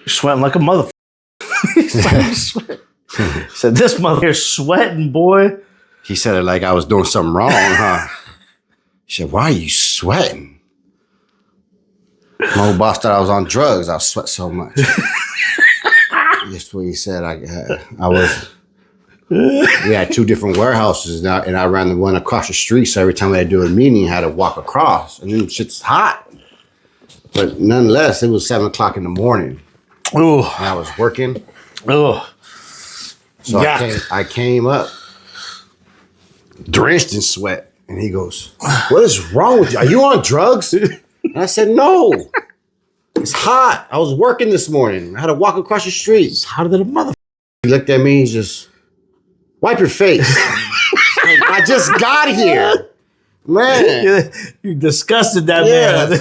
Sweating like a motherfucker. He said, this motherfucker's sweating, boy. He said it like I was doing something wrong, huh? He said, why are you sweating? My old boss thought I was on drugs. I sweat so much. That's what he said. I was. We had 2 different warehouses, and I ran the one across the street. So every time I had to do a meeting, I had to walk across. And then shit's hot. But nonetheless, it was 7 o'clock in the morning. Ooh. And I was working. Ooh. So I came up, drenched in sweat. And he goes, what is wrong with you? Are you on drugs? And I said, no. It's hot. I was working this morning. I had to walk across the street. It's hotter than a motherfucker. He looked at me. He's just, wipe your face. I just got here. Man. You disgusted that man.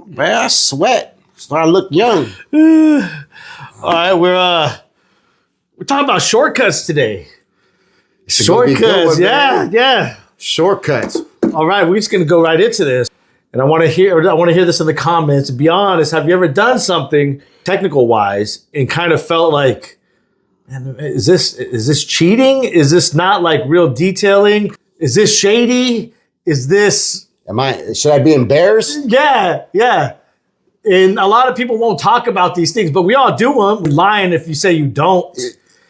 Man, I sweat. So I look young. All right, we're talking about shortcuts today. Shortcuts, yeah. Shortcuts. All right, we're just gonna go right into this, and I want to hear this in the comments. Be honest, have you ever done something technical wise and kind of felt like, man, is this cheating? Is this not like real detailing? Is this shady? Is this? Should I be embarrassed? Yeah. And a lot of people won't talk about these things, but we all do them. You're lying if you say you don't.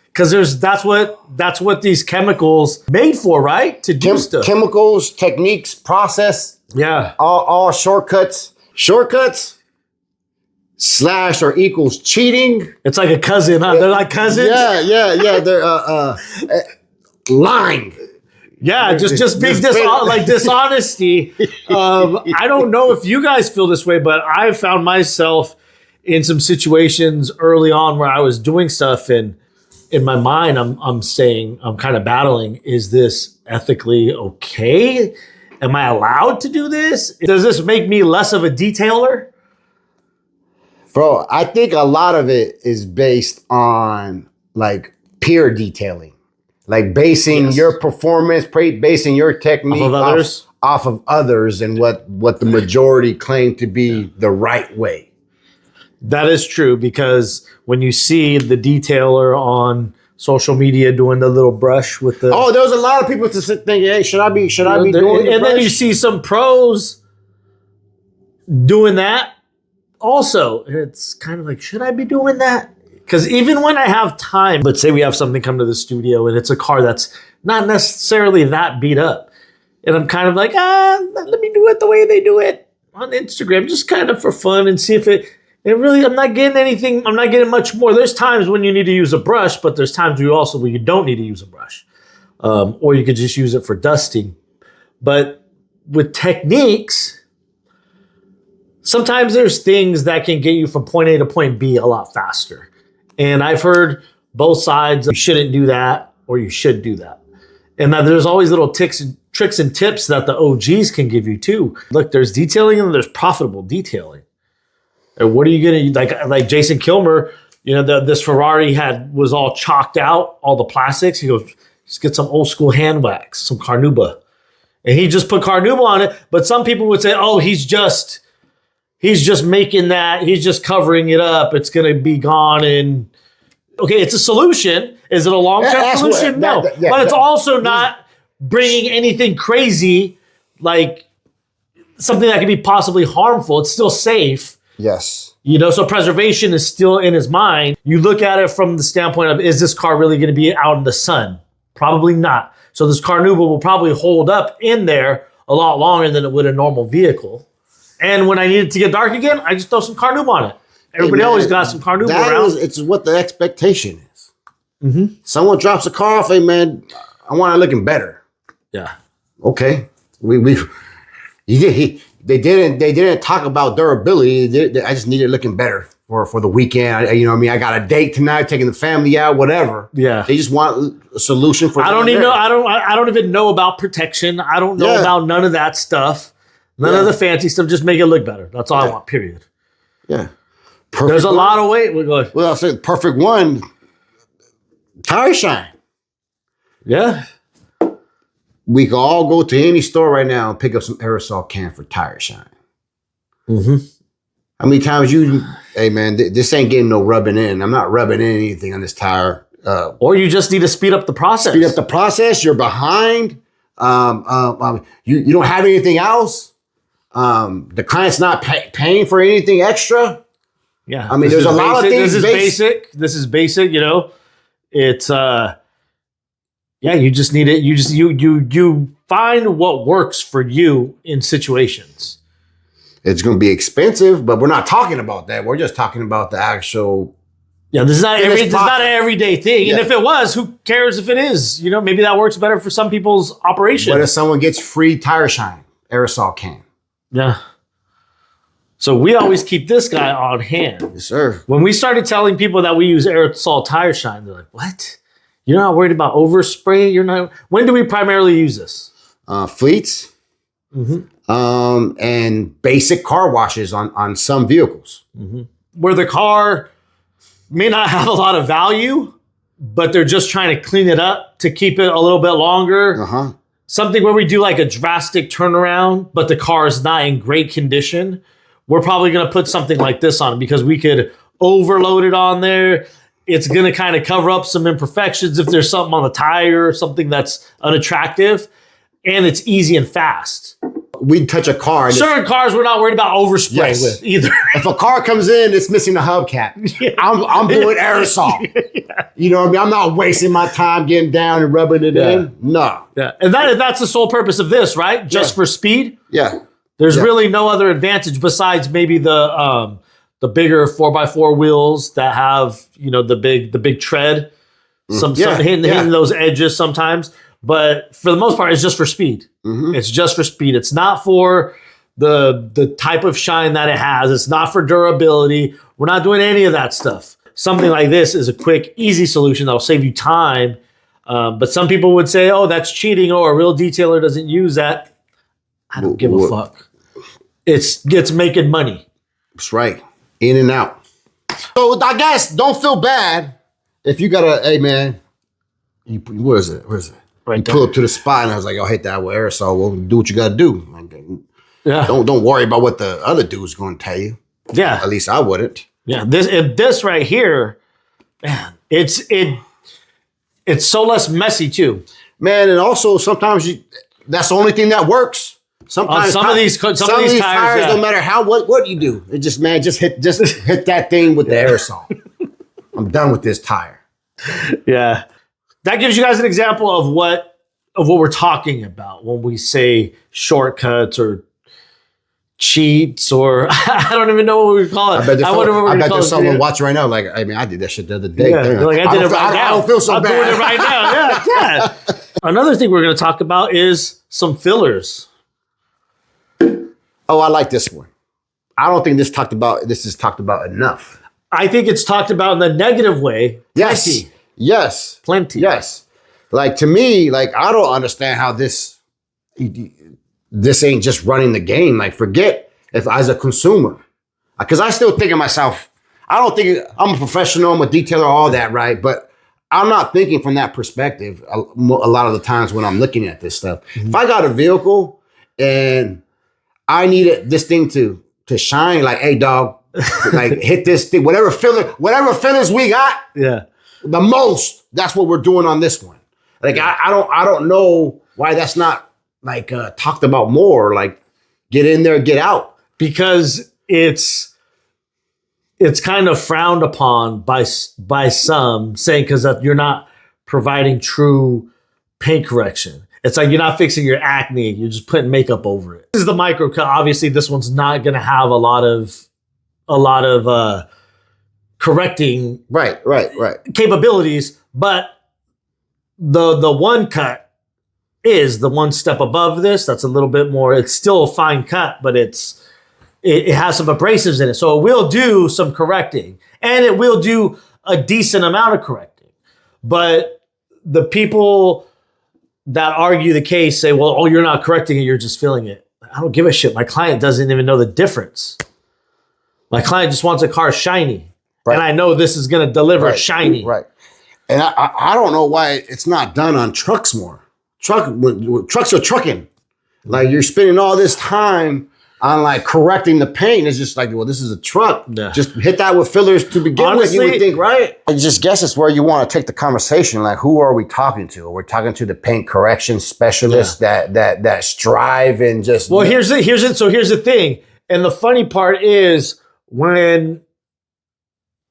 Because that's what these chemicals made for, right? To do stuff. Chemicals, techniques, process. Yeah. All shortcuts. Shortcuts / or equals cheating. It's like a cousin, huh? They're like cousins. Yeah. They're lying. Yeah, just big dishonesty. I don't know if you guys feel this way, but I found myself in some situations early on where I was doing stuff, and in my mind, I'm saying, I'm kind of battling, is this ethically okay? Am I allowed to do this? Does this make me less of a detailer? Bro, I think a lot of it is based on like peer detailing. Like basing your performance, basing your technique off of others and what the majority claim to be the right way. That is true, because when you see the detailer on social media doing the little brush with the there was a lot of people to sit thinking, hey, should I be doing the and brush? then you see some pros doing that also. It's kind of like, should I be doing that? Because even when I have time, let's say we have something come to the studio and it's a car that's not necessarily that beat up, and I'm kind of like, let me do it the way they do it on Instagram, just kind of for fun, and see if it really, I'm not getting anything. I'm not getting much more. There's times when you need to use a brush, but there's times where you don't need to use a brush. Or you could just use it for dusting. But with techniques, sometimes there's things that can get you from point A to point B a lot faster. And I've heard both sides, you shouldn't do that or you should do that. And that there's always little tricks and tips that the OGs can give you too. Look, there's detailing and there's profitable detailing. And what are you going to, like Jason Kilmer, this Ferrari was all chalked out, all the plastics. He goes, just get some old school hand wax, some Carnauba. And he just put Carnauba on it. But some people would say, oh, he's just making that, he's just covering it up. It's going to be gone. And okay, it's a solution. Is it a long-term solution? No. But it's also not bringing anything crazy, like something that could be possibly harmful. It's still safe. Yes. So preservation is still in his mind. You look at it from the standpoint of, is this car really going to be out in the sun? Probably not. So this Carnauba will probably hold up in there a lot longer than it would a normal vehicle. And when I need it to get dark again, I just throw some Carnauba on it. Everybody always got some Carnauba around. It's what the expectation is. Mm-hmm. Someone drops a car off, hey man, I want it looking better. Yeah. Okay. They didn't talk about durability. I just need it looking better for the weekend. You know what I mean? I got a date tonight, taking the family out, whatever. Yeah. They just want a solution for. I don't even know. I don't even know about protection. I don't know about none of that stuff. None of the fancy stuff. Just make it look better. That's all I want. Period. Yeah. There's a lot of weight. Well, I'll say the perfect one. Tire shine. Yeah. We can all go to any store right now and pick up some aerosol can for tire shine. Mm-hmm. How many times hey man, this ain't getting no rubbing in. I'm not rubbing in anything on this tire. Or you just need to speed up the process. Speed up the process. You're behind. You don't have anything else. The client's not paying for anything extra. Yeah. I mean, there's a lot of things. This is basic. This is basic, you know. It's you just need it. You find what works for you in situations. It's going to be expensive, but we're not talking about that. We're just talking about the actual. Yeah, this is not an everyday thing. Yeah. And if it was, who cares if it is? You know, maybe that works better for some people's operation. What if someone gets free tire shine aerosol can? Yeah. So we always keep this guy on hand. Yes, sir. When we started telling people that we use aerosol tire shine, they're like, "What? You're not worried about overspray? You're not." When do we primarily use this? Fleets. Mm-hmm. And basic car washes on some vehicles. Mm-hmm. Where the car may not have a lot of value, but they're just trying to clean it up to keep it a little bit longer. Uh-huh. Something where we do like a drastic turnaround, but the car is not in great condition. We're probably going to put something like this on it because we could overload it on there. It's going to kind of cover up some imperfections if there's something on the tire or something that's unattractive. And it's easy and fast. We'd touch a car. And certain cars we're not worried about overspray with either. If a car comes in, it's missing the hubcap. Yeah. I'm doing aerosol. Yeah. You know what I mean? I'm not wasting my time getting down and rubbing it in. No. Yeah. And that's the sole purpose of this, right? Just for speed. Yeah. There's really no other advantage besides maybe the bigger 4x4 wheels that have, you know, the big tread. Some hitting those edges sometimes. But for the most part, it's just for speed. Mm-hmm. It's just for speed. It's not for the type of shine that it has. It's not for durability. We're not doing any of that stuff. Something like this is a quick, easy solution that'll save you time. But some people would say, oh, that's cheating. Oh, a real detailer doesn't use that. I don't give a fuck. It's making money. That's right. In and out. So I guess don't feel bad if you got hey man, where is it? Right pull up to the spot and I was like, "I'll hit that with aerosol. Well, do what you got to do. Yeah. Don't worry about what the other dude's going to tell you. Yeah. At least I wouldn't. Yeah. This right here, man, it's so less messy too. Man, and also sometimes that's the only thing that works. Sometimes some of these tires, no matter what you do, it just hit that thing with the aerosol. I'm done with this tire. Yeah. That gives you guys an example of what we're talking about when we say shortcuts or cheats or I don't even know what we call it. I bet there's someone watching right now like, I mean, I did that shit the other day. Yeah, like I did it right now. I don't feel so bad. I'm doing it right now. Yeah. Another thing we're going to talk about is some fillers. Oh, I like this one. I don't think this is talked about enough. I think it's talked about in the negative way. Yes. Plenty. Yes. Plenty. Yes. Like to me, like I don't understand how this ain't just running the game. Like forget if as a consumer, because I still think of myself, I don't think I'm a professional, I'm a detailer, all that, right? But I'm not thinking from that perspective a lot of the times when I'm looking at this stuff. Mm-hmm. If I got a vehicle and I needed this thing to shine, like, hey dog, like hit this thing, whatever fillers we got. Yeah. The most, that's what we're doing on this one. Like, I don't know why that's not like talked about more. Like, get in there, get out. Because it's kind of frowned upon by some, saying because you're not providing true paint correction. It's like you're not fixing your acne. You're just putting makeup over it. This is the micro cut. Obviously, this one's not going to have a lot of correcting right capabilities, but the one cut is the one step above this. That's a little bit more. It's still a fine cut, but it has some abrasives in it, so it will do some correcting, and it will do a decent amount of correcting. But the people that argue the case say, well, oh, you're not correcting it, you're just filling it. I don't give a shit. My client doesn't even know the difference. My client just wants a car shiny. Right. And I know this is going to deliver shiny. Right. And I don't know why it's not done on trucks more. Trucks are trucking. Like you're spending all this time on like correcting the paint. It's just like, well, this is a truck. Yeah. Just hit that with fillers to begin Honestly, with. You would think, right? I just guess it's where you want to take the conversation. Like, who are we talking to? We're talking to the paint correction specialists that strive and just. Well, here's it. So here's the thing, and the funny part is when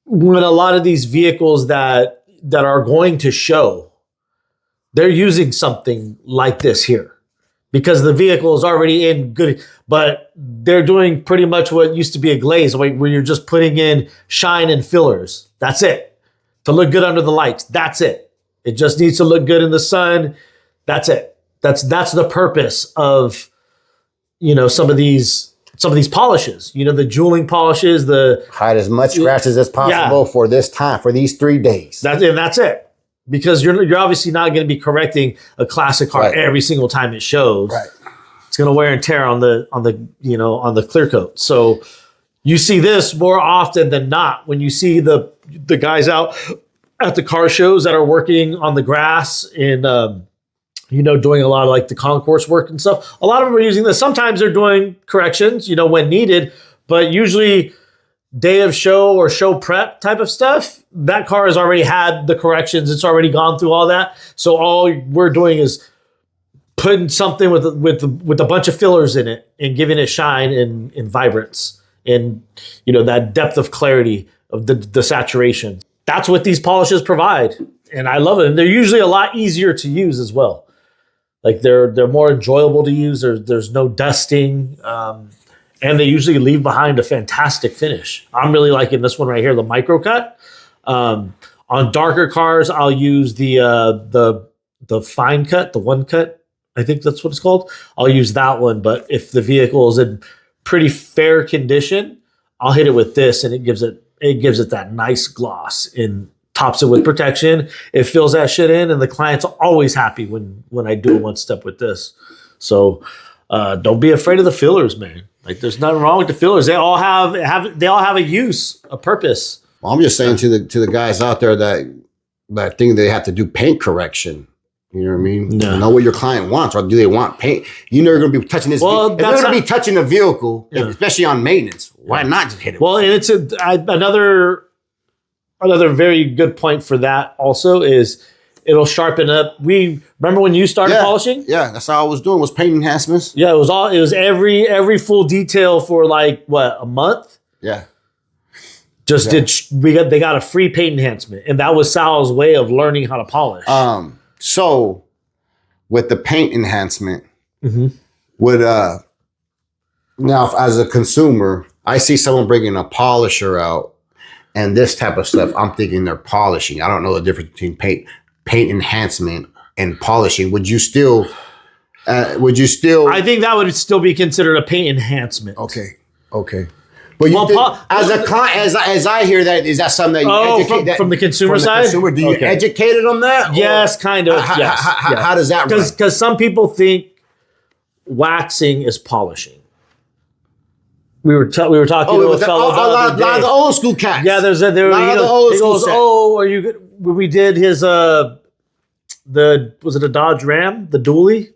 a lot of these vehicles that are going to show, they're using something like this here. Because the vehicle is already in good, but they're doing pretty much what used to be a glaze, where you're just putting in shine and fillers. That's it. To look good under the lights. That's it. It just needs to look good in the sun. That's it. That's the purpose of, some of these polishes. The jeweling polishes, the hide as much scratches as possible for this time, for these 3 days. That's it. Because you're obviously not going to be correcting a classic car every single time it shows. Right. It's going to wear and tear on the clear coat. So you see this more often than not when you see the guys out at the car shows that are working on the grass and doing a lot of like the concourse work and stuff. A lot of them are using this. Sometimes they're doing corrections, when needed, but usually day of show or show prep type of stuff, that car has already had the corrections. It's already gone through all that. So all we're doing is putting something with a bunch of fillers in it and giving it shine and vibrance and that depth of clarity of the saturation. That's what these polishes provide, and I love it. And they're usually a lot easier to use as well. Like they're more enjoyable to use. There's no dusting. And they usually leave behind a fantastic finish. I'm really liking this one right here, the micro cut. On darker cars, I'll use the fine cut, the one cut. I think that's what it's called. I'll use that one. But if the vehicle is in pretty fair condition, I'll hit it with this, and it gives it that nice gloss and tops it with protection. It fills that shit in, and the client's always happy when I do a one step with this. So don't be afraid of the fillers, man. Like there's nothing wrong with the fillers. They all have a use, a purpose. Well, I'm just saying to the guys out there that think they have to do paint correction. You know what I mean? No. Know what your client wants, or do they want paint? You're never going to be touching this. Well, if they're going to be touching the vehicle, especially on maintenance, why not just hit it? Well, and it's another very good point for that also is it'll sharpen up. We remember when you started polishing? Yeah, that's all I was doing was paint enhancements. Yeah, it was every full detail for like a month. Yeah. They got a free paint enhancement, and that was Sal's way of learning how to polish. So with the paint enhancement, would now as a consumer, I see someone bringing a polisher out and this type of stuff. I'm thinking they're polishing. I don't know the difference between paint enhancement and polishing. Would you still? I think that would still be considered a paint enhancement. Okay. But as a client, as I hear that, is that something that you educate from the consumer side? Do you educate it on that? Yes, kind of. Yes. How does that work? Because some people think waxing is polishing. We were talking to a fellow a lot of the old school cats. Yeah, he goes, are you good? When we did his was it a Dodge Ram, the dually?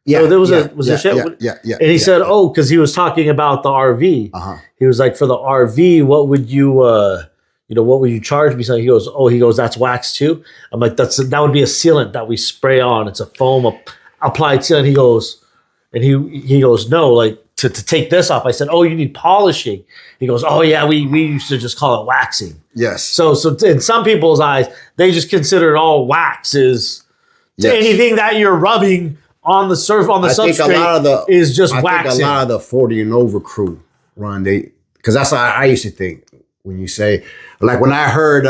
Yeah, there was a shit. Yeah. And he said, because he was talking about the RV. He was like, for the RV, what would you, what would you charge me? So he goes, that's wax too. I'm like, that would be a sealant that we spray on. It's a foam applied sealant. He goes, no, like to take this off. I said, you need polishing. He goes, yeah, we used to just call it waxing. Yes. So in some people's eyes, they just consider it all wax is anything that you're rubbing on the substrate is just waxing. I think a lot of the 40 and over crew run because that's how I used to think when you say, like when I heard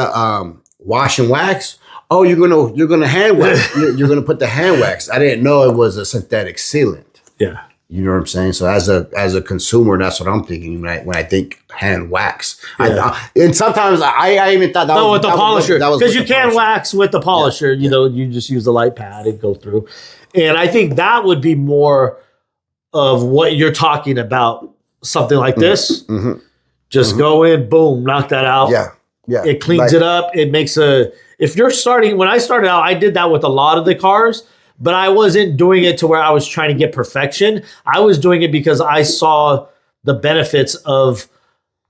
wash and wax. Oh, you're gonna hand wax. You're gonna put the hand wax. I didn't know it was a synthetic sealant. Yeah. You know what I'm saying? So as a consumer, that's what I'm thinking when I think hand wax. Yeah. And sometimes I even thought that was with the polisher, because you can wax with the polisher. Yeah. You just use the light pad and go through. And I think that would be more of what you're talking about. Something like this, just go in, boom, knock that out. Yeah. It cleans it up. It makes if you're starting. When I started out, I did that with a lot of the cars. But I wasn't doing it to where I was trying to get perfection. I was doing it because I saw the benefits of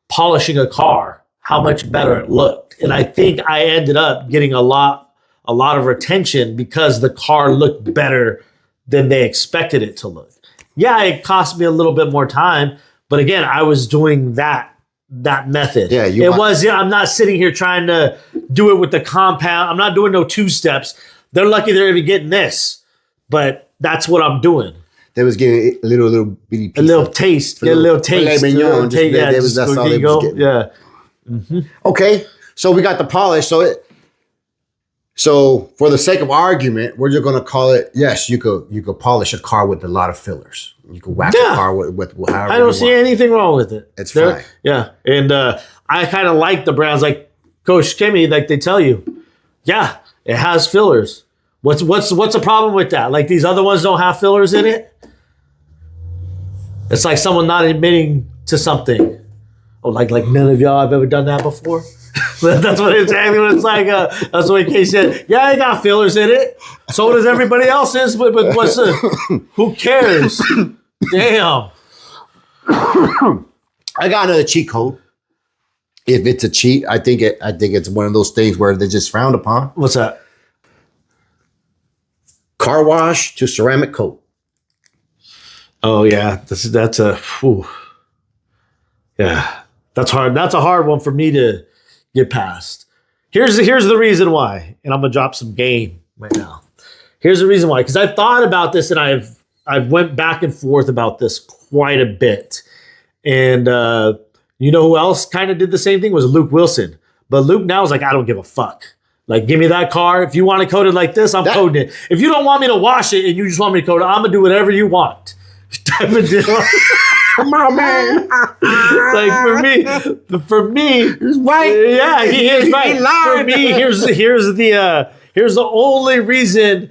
polishing a car, how much better it looked. And I think I ended up getting a lot of retention because the car looked better than they expected it to look. Yeah, it cost me a little bit more time, but again, I was doing that method. Yeah, I'm not sitting here trying to do it with the compound. I'm not doing no 2 steps. They're lucky they're even getting this, but that's what I'm doing. They was getting a little bitty piece. A little taste. Get a little taste. Filet mignon. That's all they was getting. Yeah. Mm-hmm. Okay, so we got the polish. So for the sake of argument, we're just gonna call it. Yes, you could polish a car with a lot of fillers. You could wax a car with however. I don't see anything wrong with it. It's fine. Yeah, and I kind of like the brands like Coach Kimmy, like they tell you, yeah, it has fillers. What's the problem with that? Like these other ones don't have fillers in it. It's like someone not admitting to something. Oh, like none of y'all have ever done that before. That's what exactly what it's like. That's what Kay said. Yeah, I got fillers in it. So does everybody else's. But what's who cares? Damn. I got another cheat code. If it's a cheat, I think it's one of those things where they're just frowned upon. What's that? Car wash to ceramic coat. Oh yeah, that's a whew. Yeah. That's hard. That's a hard one for me to get past. Here's the reason why, and I'm gonna drop some game right now. Here's the reason why, because I've thought about this and I've went back and forth about this quite a bit. And you know who else kind of did the same thing was Luke Wilson. But Luke now is like, I don't give a fuck. Like, give me that car. If you want to code it like this, I'm coding it. If you don't want me to wash it and you just want me to code it, I'm gonna do whatever you want. Type of deal. My man. Like for me, he's right. Yeah, he is right. For me, here's the only reason,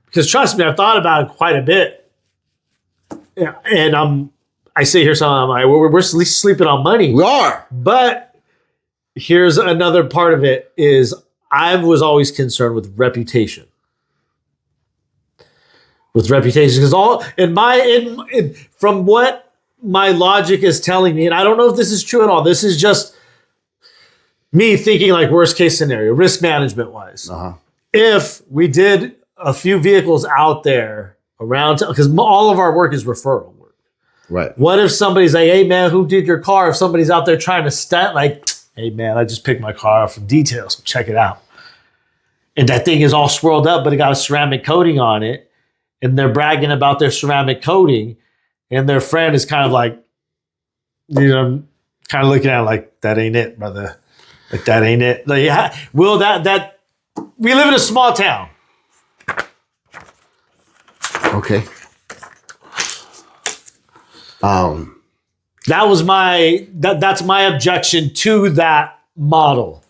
because trust me, I've thought about it quite a bit. Yeah, and I sit here, so I'm like, we're sleeping on money. We are. But here's another part of it is I was always concerned with reputation. Because from what my logic is telling me, and I don't know if this is true at all. This is just me thinking like worst case scenario, risk management wise. Uh-huh. If we did a few vehicles out there around, because all of our work is referral work. Right. What if somebody's like, hey man, who did your car? If somebody's out there trying to stat, like, hey man, I just picked my car up from details. Check it out. And that thing is all swirled up, but it got a ceramic coating on it. And they're bragging about their ceramic coating. And their friend is kind of like, kind of looking at it like, that ain't it, brother. Like, that ain't it. Like, yeah, well, that we live in a small town. Okay. That was that's my objection to that model.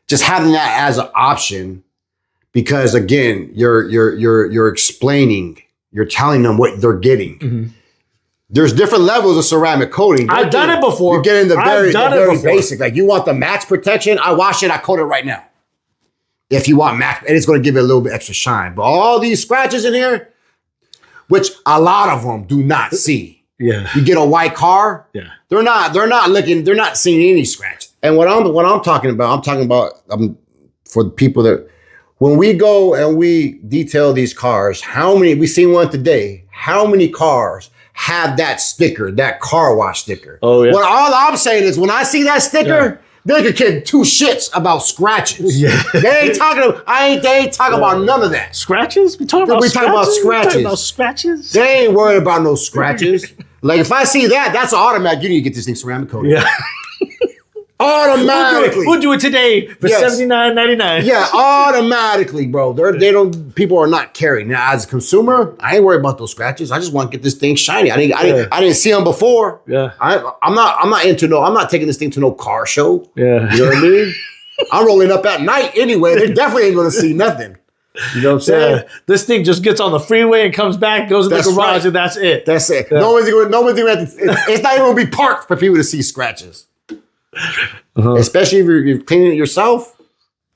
Just having that as an option, because again, you're explaining. You're telling them what they're getting. Mm-hmm. There's different levels of ceramic coating. I've done it before. You're getting the very basic. Like, you want the max protection? I wash it. I coat it right now. If you want max, and it's going to give it a little bit extra shine. But all these scratches in here, which a lot of them do not see. Yeah. You get a white car. Yeah. They're not seeing any scratch. And what I'm talking about for the people that. When we go and we detail these cars, we seen one today, how many cars have that sticker, that car wash sticker? Oh, yeah. Well, all I'm saying is when I see that sticker, they could care 2 shits about scratches. Yeah. They ain't talking about none of that. Scratches? We talking about scratches? They ain't worried about no scratches. Like, if I see that, that's automatic. You need to get this thing ceramic coated. Yeah. Automatically. We'll do it today for $79.99. Yeah, automatically, bro. People are not caring. Now, as a consumer, I ain't worried about those scratches. I just want to get this thing shiny. I didn't see them before. Yeah. I'm not taking this thing to no car show. Yeah. You know what I mean? I'm rolling up at night anyway. They definitely ain't gonna see nothing. You know what I'm saying? Yeah. This thing just gets on the freeway and comes back, goes in the garage, and that's it. That's it. Yeah. Nobody's it's not even gonna be parked for people to see scratches. Uh-huh. Especially if you're cleaning it yourself.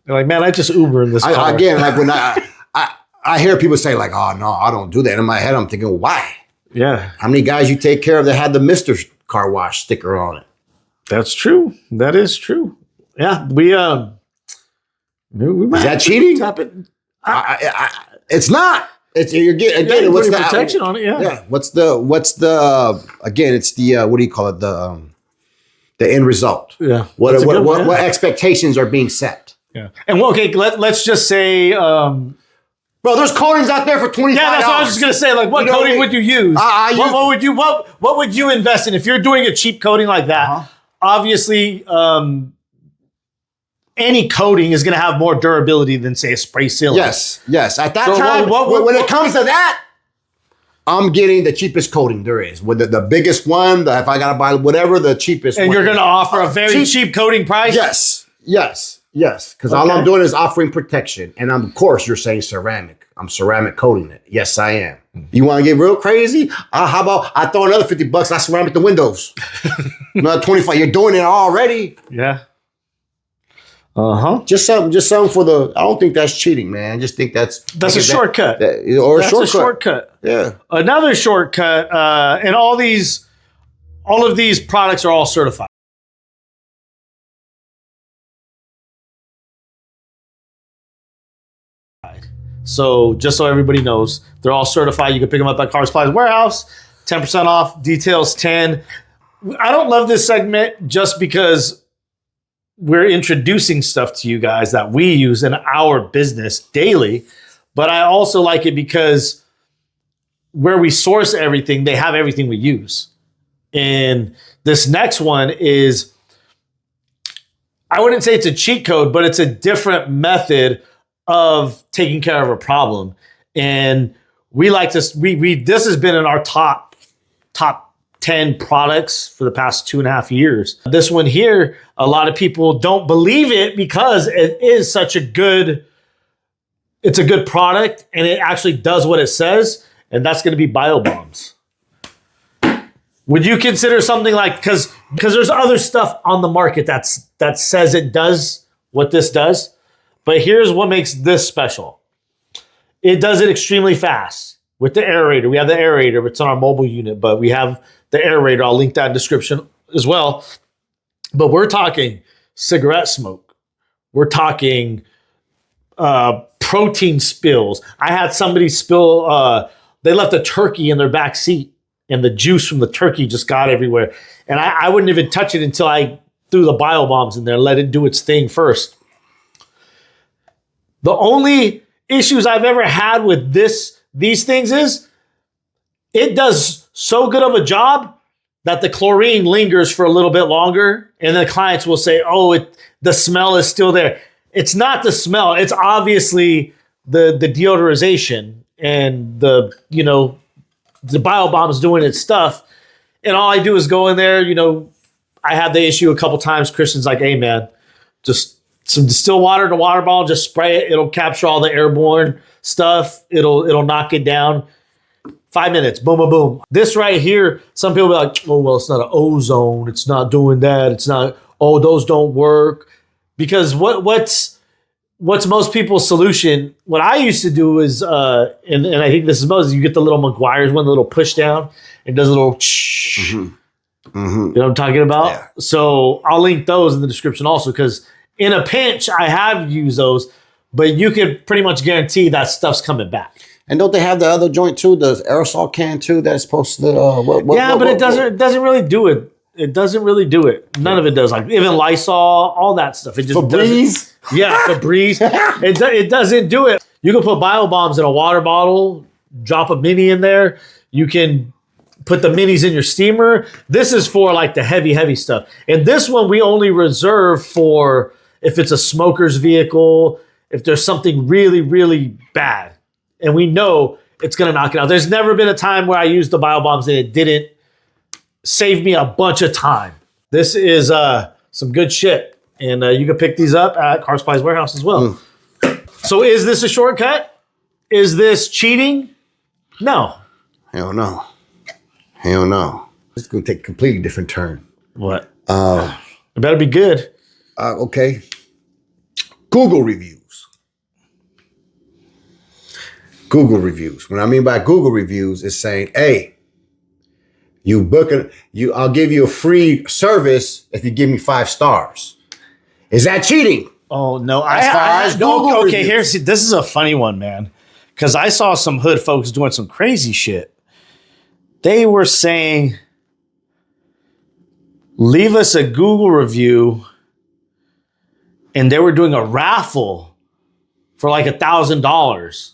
You're like, man, I just Uber in this car. Like when I hear people say like, oh no, I don't do that. In my head, I'm thinking, why? Yeah, How many guys you take care of that had the Mister Car Wash sticker on it? that's true. That is true. Yeah, we might Is that have to cheating? tap it. It's not. It's you're getting Yeah, again. you're What's putting the protection on it? Yeah. Yeah. What's the again? It's the what do you call it? The end result. Yeah. What That's a good one, what yeah. expectations are being set? Yeah. And okay, let's just say. Bro, there's coatings out there for $25. Yeah, that's what I was just gonna say. Like, what You know coating what would you use? I use- What would you invest in if you're doing a cheap coating like that? Uh-huh. Obviously, any coating is gonna have more durability than say a spray sealant. Yes. At that So time, what- when it comes to that, I'm getting the cheapest coating there is. With the biggest one, if I gotta buy whatever, the cheapest. And one you're is. gonna offer a very cheap coating price. Yes. Because all I'm doing is offering protection, and of course you're saying ceramic. I'm ceramic coating it. Yes, I am. You want to get real crazy? How about I throw another $50? I ceramic the windows. Another 25. You're doing it already. Yeah. Uh-huh. Just something for the. I don't think that's cheating, man. I just think that's a shortcut. Or That's a shortcut. Yeah. Another shortcut, and all of these products are all certified. So just so everybody knows, they're all certified. You can pick them up at Car Supplies Warehouse, 10% off, details 10. I don't love this segment just because we're introducing stuff to you guys that we use in our business daily, but I also like it because where we source everything, they have everything we use. And this next one is, I wouldn't say it's a cheat code, but it's a different method of taking care of a problem. And we like this. This has been in our top 10 products for the past 2.5 years. This one here, a lot of people don't believe it because it is such a good, it's a good product and it actually does what it says. And that's going to be BioBombs. Would you consider something like, because there's other stuff on the market that says it does what this does, but here's what makes this special. It does it extremely fast with the aerator. We have the aerator, it's on our mobile unit, but we have the aerator. I'll link that in the description as well. But we're talking cigarette smoke. We're talking protein spills. I had somebody spill, they left a turkey in their back seat and the juice from the turkey just got everywhere. And I wouldn't even touch it until I threw the BioBombs in there, let it do its thing first. The only issues I've ever had with these things is it does so good of a job that the chlorine lingers for a little bit longer, and the clients will say, "Oh, the smell is still there." It's not the smell; it's obviously the deodorization and the BioBomb's doing its stuff. And all I do is go in there. I had the issue a couple times. Christian's like, "Hey, man, just some distilled water in a water bottle, just spray it. It'll capture all the airborne stuff. It'll knock it down. 5 minutes, boom, boom, boom." This right here, some people be like, "Oh, well, it's not an ozone. It's not doing that. It's not, oh, those don't work." Because what's most people's solution? What I used to do is, and I think this is most, you get the little McGuire's one, the little push down, and does a little You know what I'm talking about? Yeah. So I'll link those in the description also, because in a pinch, I have used those, but you can pretty much guarantee that stuff's coming back. And don't they have the other joint too, the aerosol can too? That's supposed to. It doesn't really do it. It doesn't really do it. None of it does. Like even Lysol, all that stuff. It just Febreze? Yeah, Febreze. It doesn't do it. You can put BioBombs in a water bottle, drop a mini in there. You can put the minis in your steamer. This is for like the heavy stuff. And this one we only reserve for if it's a smoker's vehicle, if there's something really, really bad. And we know it's going to knock it out. There's never been a time where I used the BioBombs and it didn't save me a bunch of time. This is some good shit. And you can pick these up at Car Supplies Warehouse as well. So is this a shortcut? Is this cheating? No. Hell no. It's going to take a completely different turn. What? It better be good. Okay. Google reviews. Google reviews. What I mean by Google reviews is saying, hey, You book it. I'll give you a free service if you give me 5 stars. Is that cheating? Oh no! Google okay, reviews. this is a funny one, man. Because I saw some hood folks doing some crazy shit. They were saying, leave us a Google review, and they were doing a raffle for like $1,000.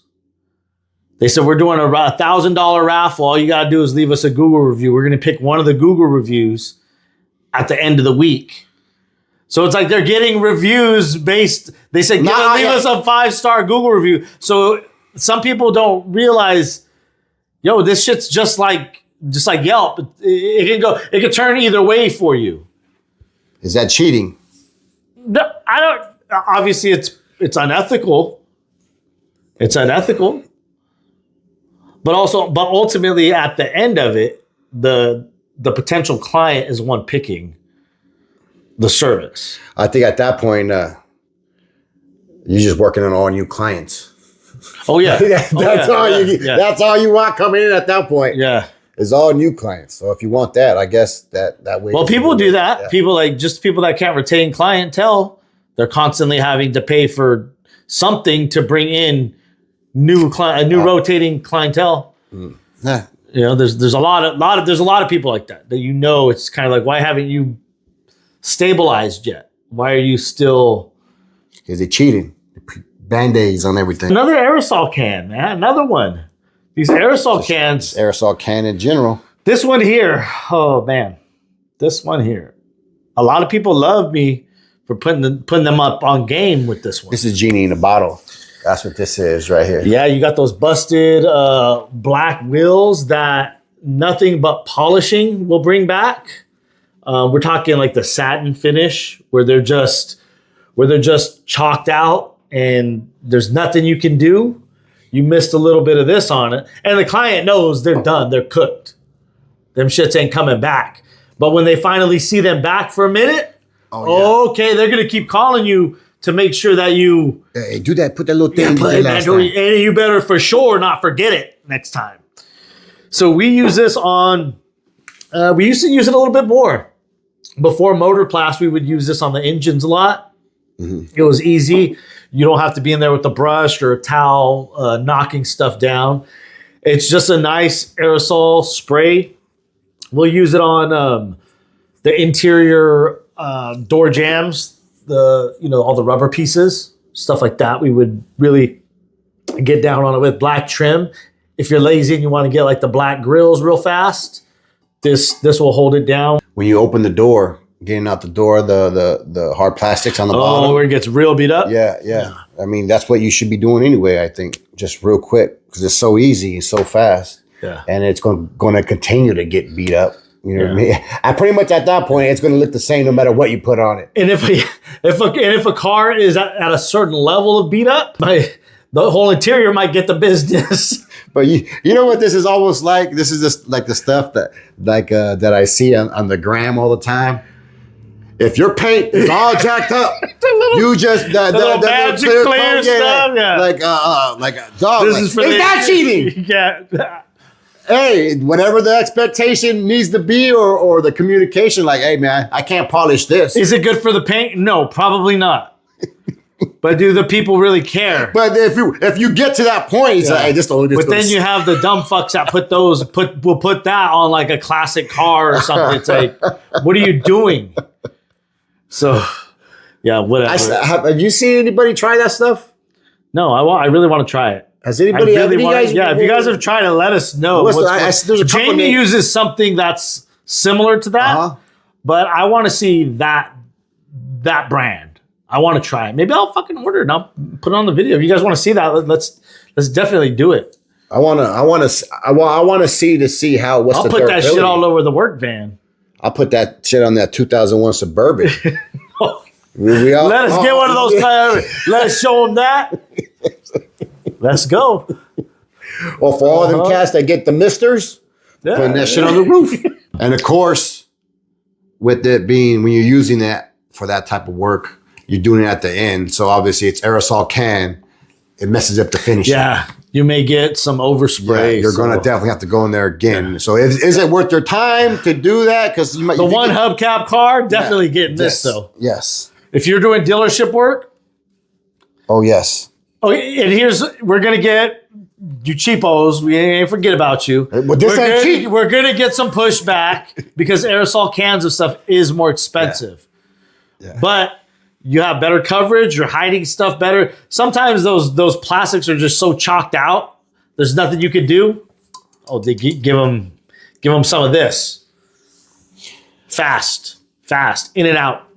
They said, we're doing a $1,000 raffle. All you got to do is leave us a Google review. We're going to pick one of the Google reviews at the end of the week. So it's like they're getting reviews based. They said, leave us a 5-star Google review. So some people don't realize, yo, this shit's just like Yelp. It can turn either way for you. Is that cheating? No, I don't. Obviously, it's unethical. It's unethical. But ultimately, at the end of it, the potential client is one picking the service. I think at that point, you're just working on all new clients. Oh yeah, That's all you want coming in at that point. Yeah, is all new clients. So if you want that, I guess that way. Well, people do that. Yeah. People that can't retain clientele, they're constantly having to pay for something to bring in rotating clientele. Yeah. You know, there's a lot of people like that it's kind of like, why haven't you stabilized yet? Why are you still? Because they're cheating. Band-Aids on everything. Another aerosol can, man. Another one. These aerosol cans. Aerosol can in general. This one here. Oh man, this one here. A lot of people love me for putting them up on game with this one. This is Genie in a bottle. That's what this is right here. Yeah, you got those busted black wheels that nothing but polishing will bring back. We're talking like the satin finish where they're just chalked out and there's nothing you can do. You missed a little bit of this on it. And the client knows they're done. They're cooked. Them shits ain't coming back. But when they finally see them back for a minute, okay, they're going to keep calling you to make sure that you... Hey, do that. Put that little thing in last time. And you better for sure not forget it next time. So we use this on... we used to use it a little bit more. Before Motorplast, we would use this on the engines a lot. Mm-hmm. It was easy. You don't have to be in there with a brush or a towel knocking stuff down. It's just a nice aerosol spray. We'll use it on the interior door jambs, all the rubber pieces, stuff like that. We would really get down on it with black trim. If you're lazy and you want to get like the black grills real fast, this will hold it down. When you open the door, getting out the door, the hard plastics on the bottom. Oh, where it gets real beat up? Yeah. I mean, that's what you should be doing anyway, I think. Just real quick, because it's so easy and so fast. Yeah. And it's going to continue to get beat up. You know what I mean? I pretty much at that point, it's going to look the same no matter what you put on it. And if a car is at a certain level of beat up, the whole interior might get the business. But you know what this is almost like? This is just like the stuff that I see on the gram all the time. If your paint is all jacked up, you just the magic clear stuff. Yeah. Like a dog. This is that cheating? Yeah. Hey, whatever the expectation needs to be, or the communication, like, hey man, I can't polish this. Is it good for the paint? No, probably not. But do the people really care? But if you get to that point, it's like, hey, this only. But then you have the dumb fucks that will put that on like a classic car or something. It's like, what are you doing? So, yeah, whatever. Have you seen anybody try that stuff? No, I really want to try it. Has anybody? If you guys have tried it, let us know. Jamie uses something that's similar to that, but I want to see that brand. I want to try it. Maybe I'll fucking order it and I'll put it on the video. If you guys want to see that, let's definitely do it. I want to see how. I'll put that shit all over the work van. I'll put that shit on that 2001 Suburban. Let us get one of those. Let us show them that. Let's go. Or for all them cats that get the misters, putting that shit on the roof. And of course, with it being, when you're using that for that type of work, you're doing it at the end. So obviously it's aerosol can. It messes up the finish. Yeah. You may get some overspray. You're going to definitely have to go in there again. So is it worth your time to do that? Because you might the one hubcap car, definitely getting this though. Yes. If you're doing dealership work, Oh, yes. oh, and we're gonna get you cheapos. We ain't forget about you. But this ain't cheap. We're gonna get some pushback because aerosol cans of stuff is more expensive. Yeah. But you have better coverage. You're hiding stuff better. Sometimes those plastics are just so chalked out. There's nothing you can do. Oh, they give them some of this. Fast, in and out.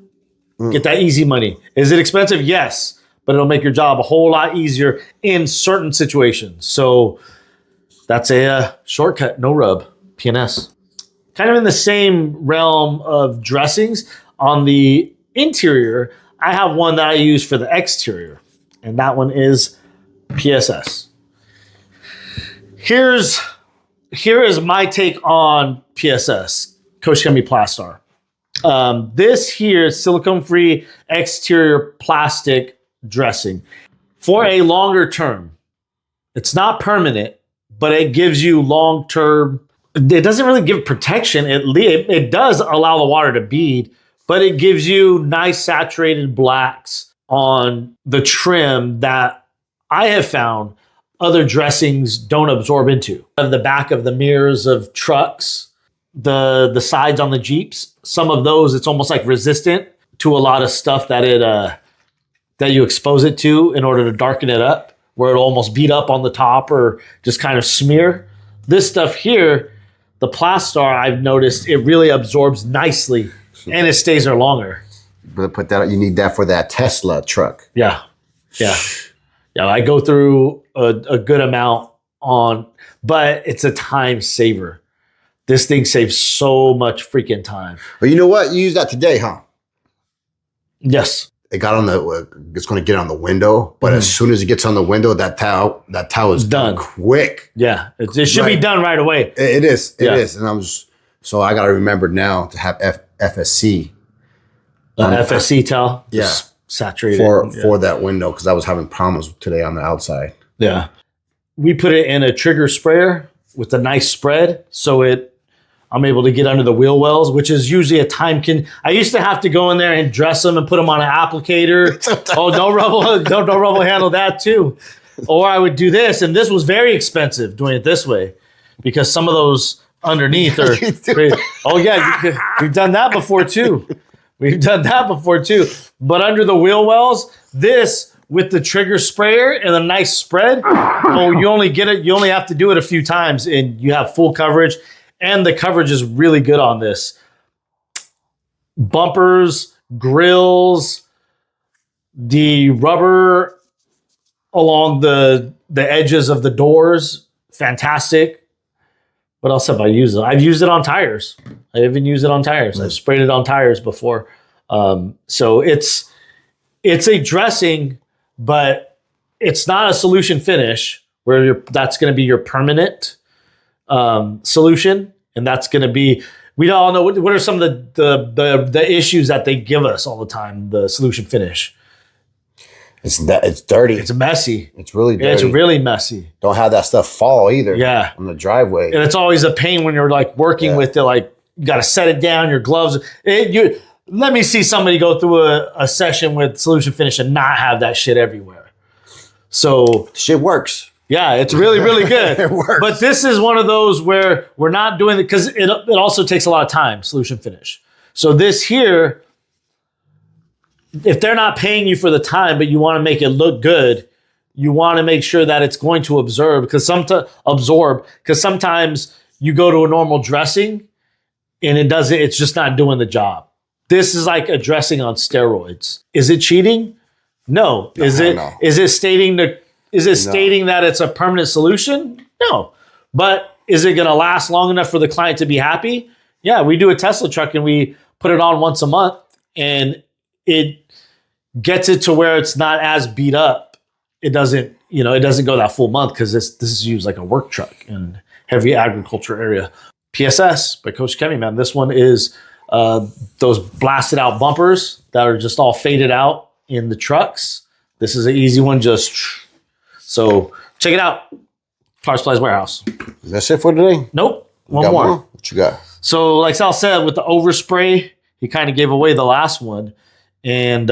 Get that easy money. Is it expensive? Yes. But it'll make your job a whole lot easier in certain situations. So that's a shortcut, no rub, PNS. Kind of in the same realm of dressings. On the interior, I have one that I use for the exterior, and that one is PSS. Here is my take on PSS, Coach Chemie Plastar. This here is silicone-free exterior plastic dressing for a longer term. It's not permanent, but it gives you long-term. It doesn't really give protection. It does allow the water to bead, but it gives you nice saturated blacks on the trim that I have found other dressings don't absorb into. The back of the mirrors of trucks, the sides on the Jeeps, some of those, it's almost like resistant to a lot of stuff that that you expose it to in order to darken it up, where it'll almost beat up on the top or just kind of smear. This stuff here, the Plastar, I've noticed it really absorbs nicely and it stays there longer. But put that, you need that for that Tesla truck. Yeah. I go through a good amount on, but it's a time saver. This thing saves so much freaking time. But you know what? You use that today, huh? Yes. It got on it's going to get on the window, but as soon as it gets on the window, that towel is done quick. Yeah. It should be done right away. It is. It is. And so I got to remember now to have FSC. FSC towel. Yeah. Saturated. For that window, because I was having problems today on the outside. Yeah. We put it in a trigger sprayer with a nice spread. So I'm able to get under the wheel wells, which is usually a time I used to have to go in there and dress them and put them on an applicator. Oh, no rubble handle that too. Or I would do this, and this was very expensive doing it this way because some of those underneath are. Oh yeah, we've done that before too. But under the wheel wells, this with the trigger sprayer and a nice spread, you only have to do it a few times and you have full coverage. And the coverage is really good on this. Bumpers, grills, the rubber along the edges of the doors, fantastic. What else have I used? I've used it on tires. I even used it on tires. I've sprayed it on tires before. So it's a dressing, but it's not a solution finish where that's going to be your permanent solution, and that's going to be. We all know what are some of the issues that they give us all the time. The solution finish. It's dirty. It's messy. It's really dirty. It's really messy. Don't have that stuff fall either. Yeah, on the driveway. And it's always a pain when you're like working with it. Like you got to set it down. Your gloves. Let me see somebody go through a session with solution finish and not have that shit everywhere. So shit works. Yeah, it's really, really good. It works. But this is one of those where we're not doing it because it also takes a lot of time, solution finish. So this here, if they're not paying you for the time, but you want to make it look good, you want to make sure that it's going to absorb because sometimes you go to a normal dressing and it's just not doing the job. This is like a dressing on steroids. Is it cheating? No. Is it stating that it's a permanent solution? No. But is it going to last long enough for the client to be happy? Yeah, we do a Tesla truck and we put it on once a month and it gets it to where it's not as beat up. It doesn't go that full month because this is used like a work truck in heavy agriculture area. PSS by Coach Chemie, man. This one is those blasted out bumpers that are just all faded out in the trucks. This is an easy one, so check it out. Power Supplies Warehouse. That's it for today? Nope. One Got more. What you got? So, like Sal said, with the overspray, he kind of gave away the last one. And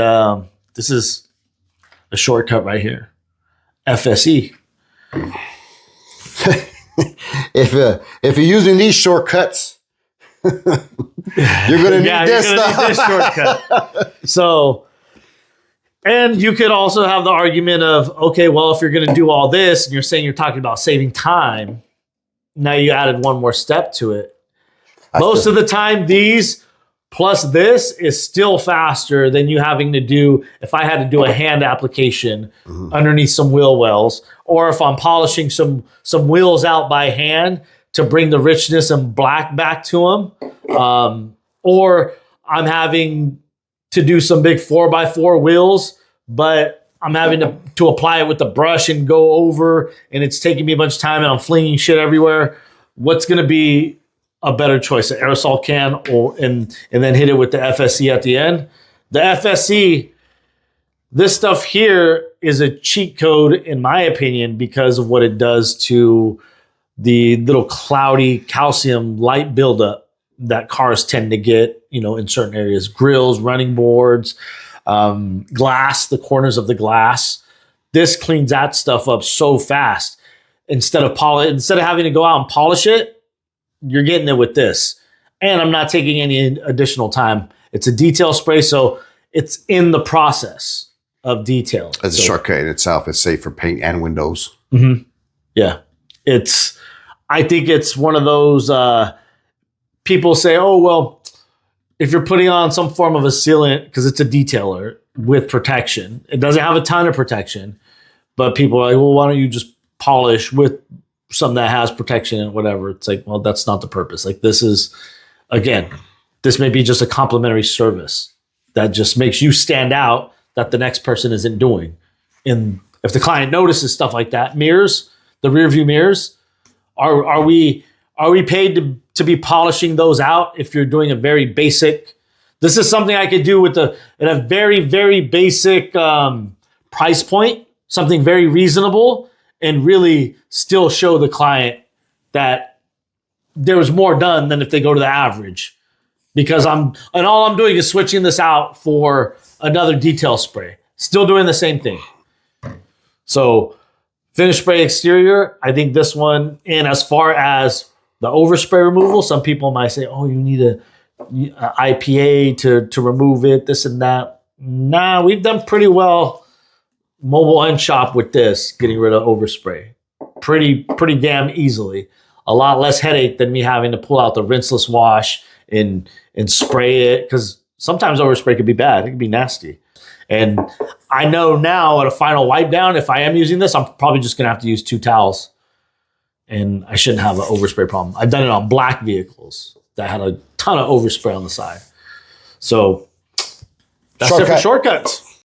this is a shortcut right here. FSE. If you're using these shortcuts, you're gonna need this stuff. Need this shortcut. So, and you could also have the argument of, okay, well, if you're going to do all this and you're saying you're talking about saving time, now you added one more step to it. Most of the time, these plus this is still faster than you having to do, if I had to do a hand application underneath some wheel wells, or if I'm polishing some wheels out by hand to bring the richness and black back to them, or I'm having to do some big 4x4 wheels, but I'm having to apply it with the brush and go over, and it's taking me a bunch of time and I'm flinging shit everywhere. What's going to be a better choice, an aerosol can and then hit it with the FSE at the end? The FSE, this stuff here is a cheat code in my opinion because of what it does to the little cloudy calcium light buildup that cars tend to get, in certain areas, grills, running boards, glass, the corners of the glass. This cleans that stuff up so fast. Instead of having to go out and polish it, you're getting it with this. And I'm not taking any additional time. It's a detail spray, so it's in the process of detail. As a shortcut in itself, it's safe for paint and windows. Mm-hmm. Yeah. I think it's one of those, people say, oh, well, if you're putting on some form of a sealant, because it's a detailer with protection, it doesn't have a ton of protection, but people are like, well, why don't you just polish with something that has protection and whatever? It's like, well, that's not the purpose. Like, this is, again, this may be just a complimentary service that just makes you stand out that the next person isn't doing. And if the client notices stuff like that, mirrors, the rear view mirrors, are we paid to be polishing those out if you're doing a very basic? This is something I could do at a very, very basic price point, something very reasonable, and really still show the client that there was more done than if they go to the average. Because all I'm doing is switching this out for another detail spray. Still doing the same thing. So finish spray exterior, I think this one, and as far as the overspray removal, some people might say, oh, you need a IPA to remove it, this and that. Nah, we've done pretty well mobile and shop with this, getting rid of overspray. Pretty damn easily. A lot less headache than me having to pull out the rinseless wash and spray it, because sometimes overspray could be bad. It could be nasty. And I know now at a final wipe down, if I am using this, I'm probably just going to have to use 2 towels. And I shouldn't have an overspray problem. I've done it on black vehicles that had a ton of overspray on the side. So that's it for shortcuts.